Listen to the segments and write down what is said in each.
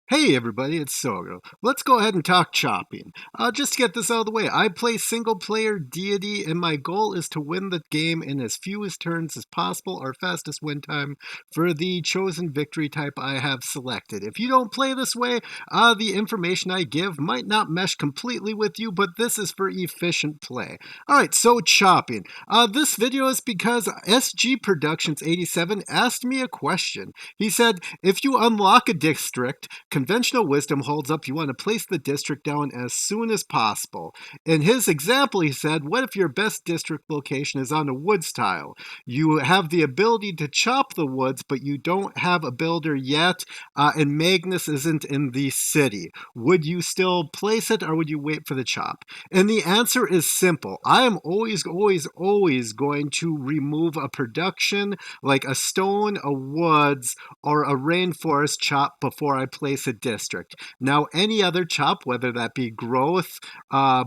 Hey everybody, it's Soger. Let's go ahead and talk chopping. Just to get this out of the way, I play single player Deity, and my goal is to win the game in as few turns as possible, or fastest win time for the chosen victory type I have selected. If you don't play this way, the information I give might not mesh completely with you, but this is for efficient play. Alright, so chopping. This video is because SG Productions 87 asked me a question. He said, if you unlock a district, conventional wisdom holds up you want to place the district down as soon as possible. In his example, he said, what if your best district location is on a woods tile? You have the ability to chop the woods, but you don't have a builder yet, and Magnus isn't in the city. Would you still place it, or would you wait for the chop? And the answer is simple. I am always going to remove a production like a stone, a woods, or a rainforest chop before I place a district. Now, any other chop, whether that be growth,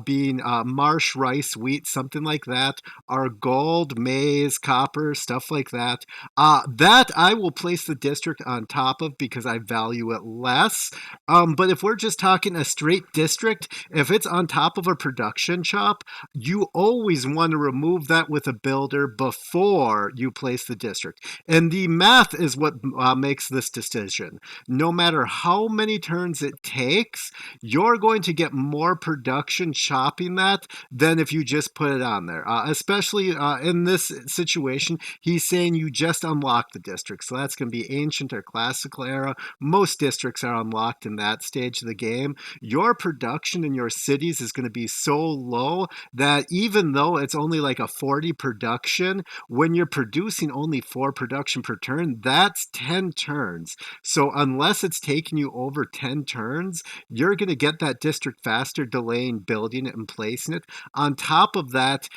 being marsh, rice, wheat, something like that, or gold, maize, copper, stuff like that, that I will place the district on top of because I value it less. But if we're just talking a straight district, if it's on top of a production chop, you always want to remove that with a builder before you place the district. And the math is what makes this decision. No matter how many turns it takes, you're going to get more production chopping that than if you just put it on there. Especially in this situation, he's saying you just unlock the district. So that's going to be ancient or classical era. Most districts are unlocked in that stage of the game. Your production in your cities is going to be so low that even though it's only like a 40 production, when you're producing only 4 production per turn, that's 10 turns. So unless it's taking you over 10 turns, you're going to get that district faster, delaying building it and placing it. On top of that,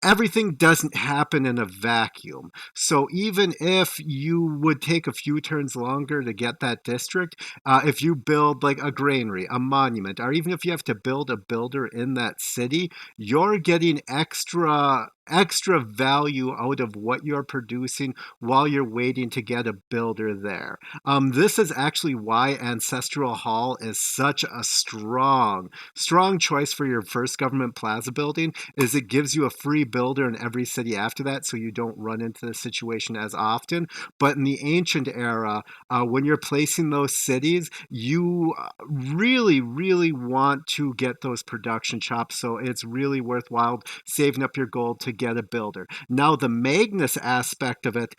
everything doesn't happen in a vacuum. So even if you would take a few turns longer to get that district, if you build like a granary, a monument, or even if you have to build a builder in that city, you're getting extra value out of what you're producing while you're waiting to get a builder there. This is actually why Ancestral Hall is such a strong choice for your first government plaza building, is it gives you a free builder in every city after that, so you don't run into the situation as often. But in the ancient era, when you're placing those cities, you really want to get those production chops, so it's really worthwhile saving up your gold to get a builder. Now, the Magnus aspect of it,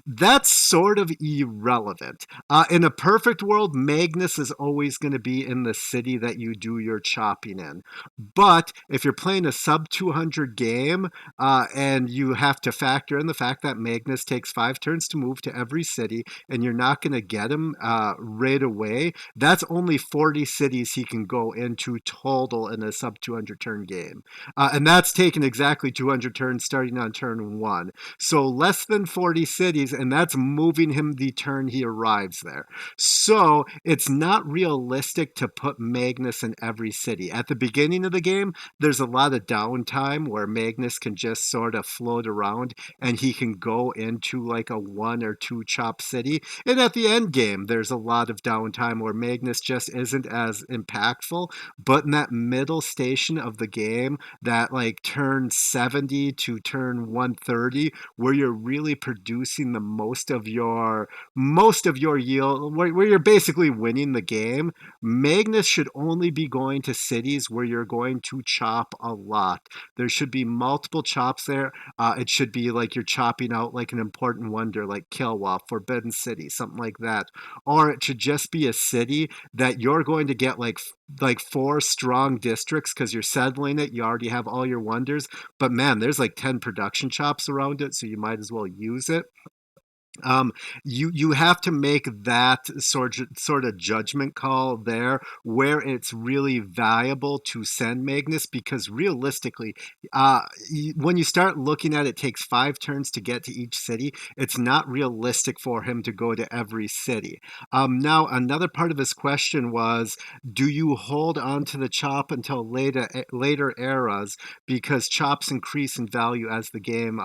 that's sort of irrelevant. In a perfect world, Magnus is always going to be in the city that you do your chopping in. But if you're playing a sub 200 game, and you have to factor in the fact that Magnus takes 5 turns to move to every city, and you're not going to get him right away, that's only 40 cities he can go into total in a sub 200 turn game. And that's taken exactly 200 turns starting on turn 1. So less than 40 cities, and that's moving him the turn he arrives there. So it's not realistic to put Magnus in every city. At the beginning of the game, there's a lot of downtime where Magnus can just sort of float around and he can go into like a 1 or 2 chop city. And at the end game, there's a lot of downtime where Magnus just isn't as impactful. But in that middle station of the game, that like turn 70 to turn 130, where you're really producing the most of your yield, where you're basically winning the game, Magnus should only be going to cities where you're going to chop a lot. There should be multiple chops there. It should be like you're chopping out like an important wonder like Kilwa, Forbidden City, something like that. Or it should just be a city that you're going to get like 4 strong districts because you're settling it. You already have all your wonders. But man, there's like 10 production chops around it, so you might as well use it. You have to make that sort of judgment call there where it's really valuable to send Magnus, because realistically, when you start looking at it, it takes 5 turns to get to each city. It's not realistic for him to go to every city. Now, another part of his question was, do you hold on to the chop until later eras because chops increase in value as the game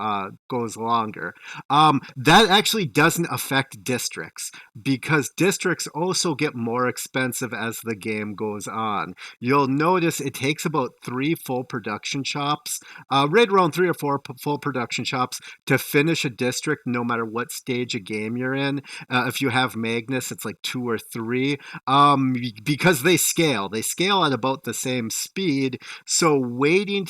goes longer? That actually really doesn't affect districts because districts also get more expensive as the game goes on. You'll notice it takes about three full production chops, right around three or four full production chops to finish a district, no matter what stage of game you're in. If you have Magnus, it's like two or three, because they scale. They scale at about the same speed. So waiting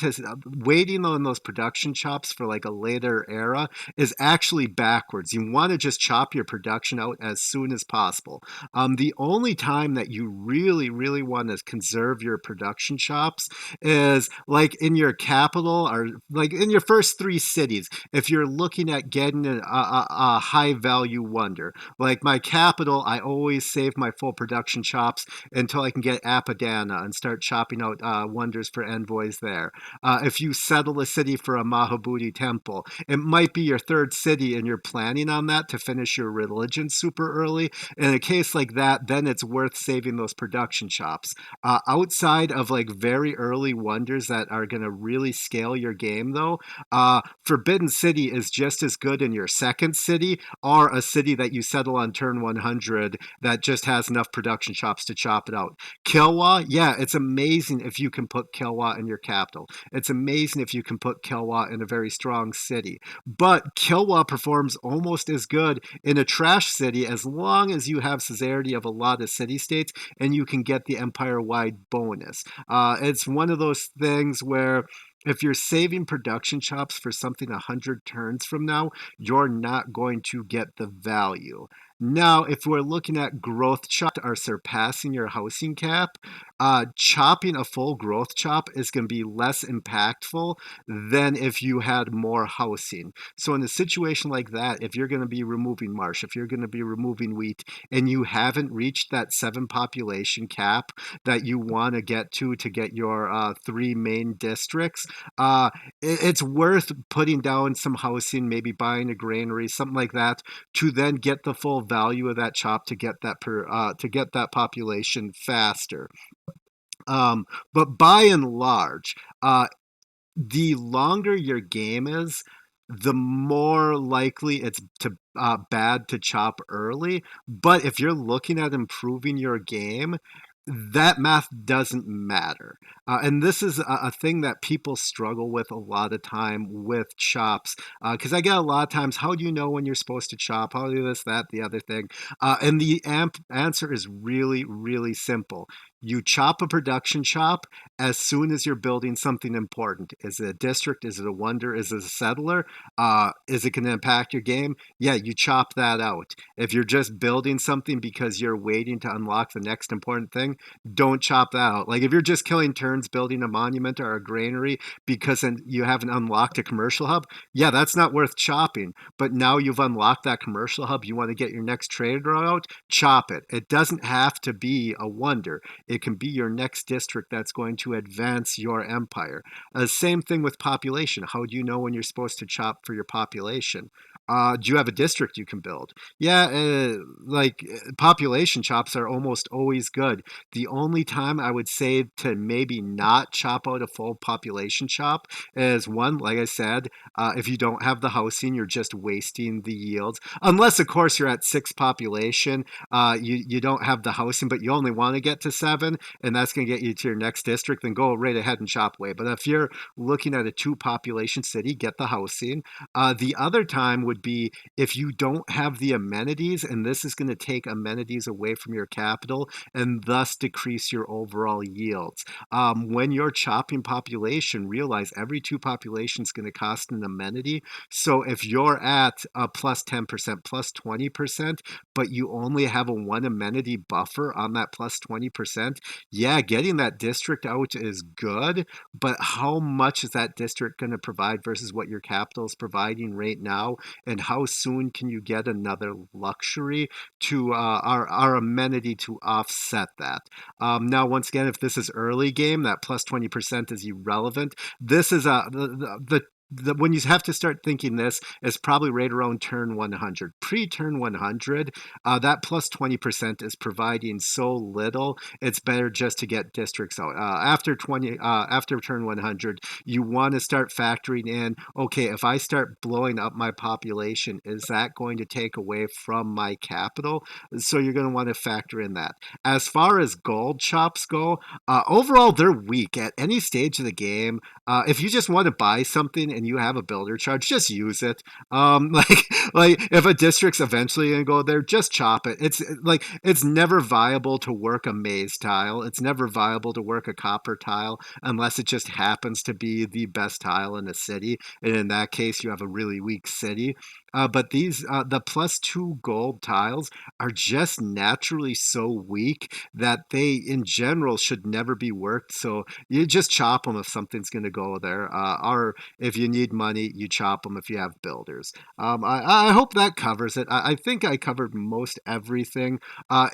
on those production chops for like a later era is actually backwards. You want to just chop your production out as soon as possible. The only time that you really, really want to conserve your production chops is like in your capital or like in your first three cities. If you're looking at getting a high value wonder, like my capital, I always save my full production chops until I can get Apadana and start chopping out wonders for envoys there. If you settle a city for a Mahabodhi temple, it might be your third city and you're planning on that to finish your religion super early. In a case like that, then it's worth saving those production chops. Outside of like very early wonders that are going to really scale your game, though, Forbidden City is just as good in your second city or a city that you settle on turn 100 that just has enough production chops to chop it out. Kilwa, yeah, it's amazing if you can put Kilwa in your capital. It's amazing if you can put Kilwa in a very strong city. But Kilwa performs almost as good in a trash city as long as you have suzerainty of a lot of city states and you can get the empire-wide bonus. It's one of those things where if you're saving production chops for something 100 turns from now, you're not going to get the value. Now, if we're looking at growth chop or surpassing your housing cap, chopping a full growth chop is going to be less impactful than if you had more housing. So in a situation like that, if you're going to be removing marsh, if you're going to be removing wheat, and you haven't reached that 7 population cap that you want to get your three main districts, it's worth putting down some housing, maybe buying a granary, something like that, to then get the full value of that chop to get that population faster. Um, but by and large, the longer your game is, the more likely it's to bad to chop early. But if you're looking at improving your game, that math doesn't matter. And this is a thing that people struggle with a lot of time with chops. Because I get a lot of times, how do you know when you're supposed to chop? How do this, that, the other thing? And the answer is really, really simple. You chop a production chop as soon as you're building something important. Is it a district? Is it a wonder? Is it a settler? Is it going to impact your game? Yeah, you chop that out. If you're just building something because you're waiting to unlock the next important thing, don't chop that out. Like if you're just killing turns building a monument or a granary because you haven't unlocked a commercial hub, yeah, that's not worth chopping. But now you've unlocked that commercial hub, you want to get your next trade route out, chop it. It doesn't have to be a wonder. It can be your next district that's going to advance your empire. Same thing with population. How do you know when you're supposed to chop for your population? Do you have a district you can build? Yeah, population chops are almost always good. The only time I would say to maybe not chop out a full population chop is one, like I said, if you don't have the housing, you're just wasting the yields. Unless, of course, you're at 6 population, you don't have the housing, but you only want to get to 7, and that's going to get you to your next district, then go right ahead and chop away. But if you're looking at a 2 population city, get the housing. The other time would be if you don't have the amenities, and this is going to take amenities away from your capital and thus decrease your overall yields. When you're chopping population, realize every 2 population is going to cost an amenity. So if you're at a plus 10%, plus 20%, but you only have a 1 amenity buffer on that plus 20%, yeah, getting that district out is good, but how much is that district going to provide versus what your capital is providing right now? And how soon can you get another luxury to our amenity to offset that? Now, once again, if this is early game, that plus 20% is irrelevant. This is the when you have to start thinking this is probably right around turn 100. Pre-turn 100, that plus 20% is providing so little. It's better just to get districts out. After turn 100, you want to start factoring in. Okay, if I start blowing up my population, is that going to take away from my capital? So you're going to want to factor in that. As far as gold chops go, overall they're weak at any stage of the game. If you just want to buy something and you have a builder charge, just use it. Like if a district's eventually gonna go there, just chop it. It's like it's never viable to work a maize tile. It's never viable to work a copper tile unless it just happens to be the best tile in a city. And in that case, you have a really weak city. But the plus two gold tiles are just naturally so weak that they, in general, should never be worked. So you just chop them if something's going to go there. Or if you need money, you chop them if you have builders. I hope that covers it. I think I covered most everything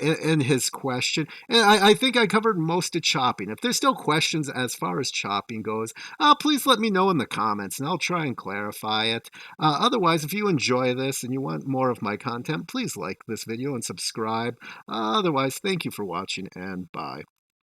in his question. And I think I covered most of chopping. If there's still questions as far as chopping goes, please let me know in the comments and I'll try and clarify it. Otherwise, if you enjoy this and you want more of my content, please like this video and subscribe. Otherwise, thank you for watching and bye.